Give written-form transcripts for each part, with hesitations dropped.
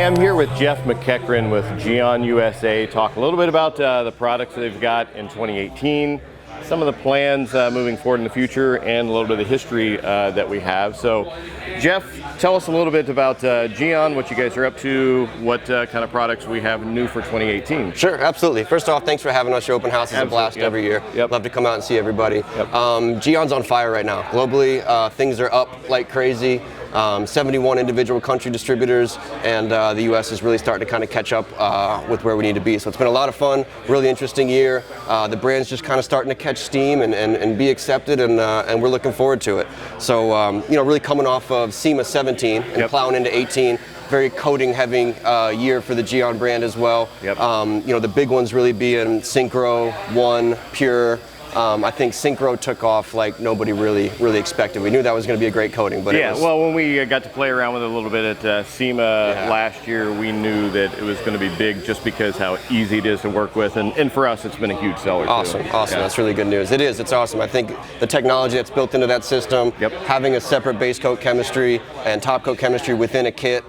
Okay, I'm here with Jeff McEachran with GYEON USA. Talk a little bit about the products that they've got in 2018, some of the plans moving forward in the future, and a little bit of the history that we have. So, Jeff, tell us a little bit about GYEON, what you guys are up to, what kind of products we have new for 2018. Sure, absolutely. First off, thanks for having us. Your open house is a blast every year. Love to come out and see everybody. GYEON's on fire right now. Globally, things are up like crazy. 71 individual country distributors, and the U.S. is really starting to kind of catch up with where we need to be. So it's been a lot of fun, really interesting year. The brand's just kind of starting to catch steam and be accepted, and we're looking forward to it. So, you know, really coming off of SEMA 17 and plowing into 18. Very coating heavy year for the GYEON brand as well. You know, the big ones really being Synchro, One, Pure. I think Synchro took off like nobody really expected. We knew that was going to be a great coating, but it was... well, when we got to play around with it a little bit at SEMA last year, we knew that it was going to be big just because how easy it is to work with, and for us, it's been a huge seller. Awesome. That's really good news. It is. It's awesome. I think the technology that's built into that system, having a separate base coat chemistry and top coat chemistry within a kit,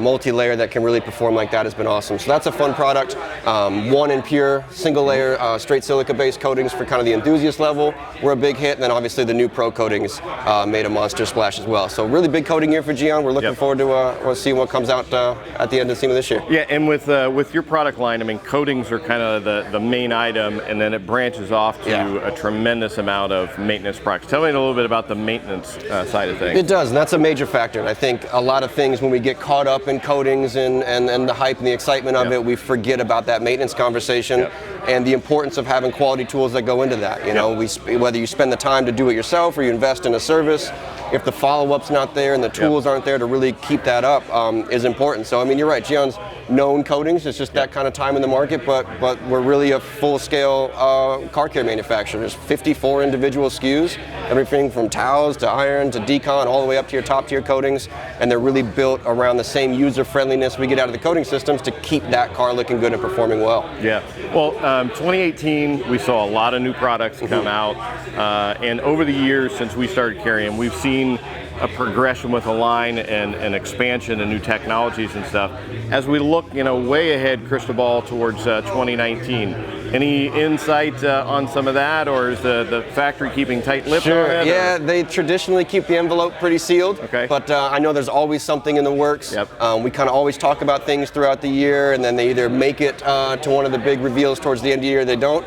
multi-layer that can really perform like that has been awesome. So that's a fun product. One and Pure, single layer, straight silica based coatings for kind of the enthusiast level were a big hit, and then obviously the new Pro coatings made a monster splash as well. So really big coating year for GYEON. We're looking forward to seeing what comes out at the end of SEMA this year. Yeah, and with your product line, I mean, coatings are kind of the main item, and then it branches off to a tremendous amount of maintenance products. Tell me a little bit about the maintenance side of things. It does, and that's a major factor. And I think a lot of things, when we get caught up in coatings and the hype and the excitement of it, we forget about that maintenance conversation and the importance of having quality tools that go into that. You know, whether you spend the time to do it yourself or you invest in a service, if the follow-up's not there and the tools aren't there to really keep that up, is important. So I mean, you're right, GYEON's known coatings. It's just that kind of time in the market, but we're really a full-scale car care manufacturer. There's 54 individual SKUs, everything from towels to iron to decon, all the way up to your top-tier coatings, and they're really built around the same user-friendliness we get out of the coating systems to keep that car looking good and performing well. Yeah, well, 2018, we saw a lot of new products come out, and over the years since we started carrying, we've seen a progression with a line and expansion and new technologies and stuff. As we look, you know, way ahead, crystal ball towards 2019, any insight on some of that, or is the factory keeping tight-lipped on it? Yeah, they traditionally keep the envelope pretty sealed, but I know there's always something in the works. We kind of always talk about things throughout the year, and then they either make it to one of the big reveals towards the end of the year, or they don't.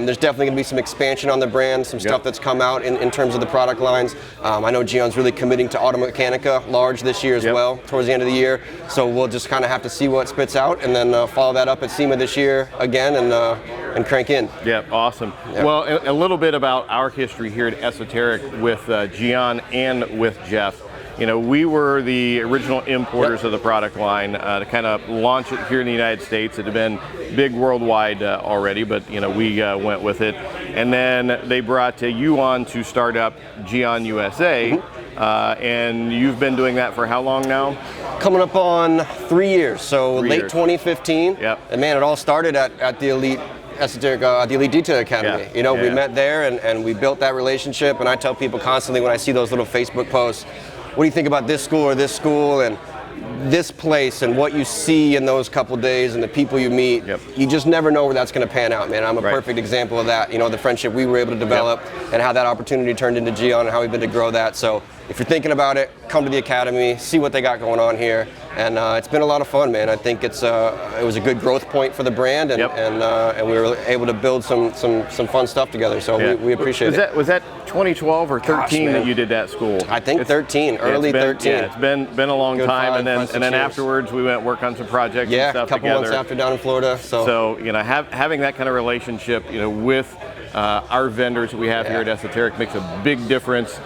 There's definitely going to be some expansion on the brand, some stuff that's come out in terms of the product lines. I know GYEON's really committing to Automechanica large this year as well, towards the end of the year. So we'll just kind of have to see what spits out, and then follow that up at SEMA this year again, and crank in. Yeah, awesome. Well, a little bit about our history here at Esoteric with GYEON and with Jeff. You know, we were the original importers of the product line to kind of launch it here in the United States. It had been big worldwide already, but, you know, we went with it. And then they brought you on to start up GYEON USA, and you've been doing that for how long now? Coming up on 3 years, so late 2015. And man, it all started at the Elite Esoteric, the Elite Detail Academy. You know, we met there and we built that relationship, and I tell people constantly when I see those little Facebook posts, what do you think about this school or this school, and this place, and what you see in those couple days and the people you meet, you just never know where that's going to pan out, man. I'm a perfect example of that. You know, the friendship we were able to develop and how that opportunity turned into GYEON and how we've been to grow that. So if you're thinking about it, come to the Academy, see what they got going on here, and it's been a lot of fun, man. I think it was a good growth point for the brand, and we were able to build some fun stuff together. So we appreciate it. Was that 2012 or 13 that you did that school? I think 13, early 13. Yeah, it's been a long time, and then afterwards we went work on some projects and stuff together. A couple months after down in Florida. So you know, having that kind of relationship, you know, with our vendors that we have here at Esoteric makes a big difference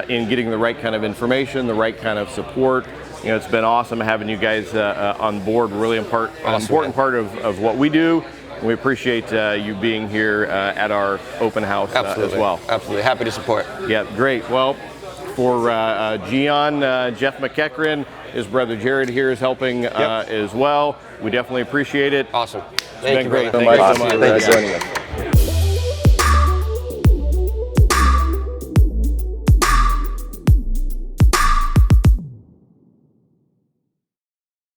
in getting the right kind of information, the right kind of support. You know, it's been awesome having you guys on board. Really an important part of what we do. And we appreciate you being here at our open house as well. Absolutely, happy to support. Yeah, great. Well, for GYEON, Jeff McEachran, his brother Jared here is helping as well. We definitely appreciate it. Awesome. It's been great. Thank you so much. Thanks for joining us.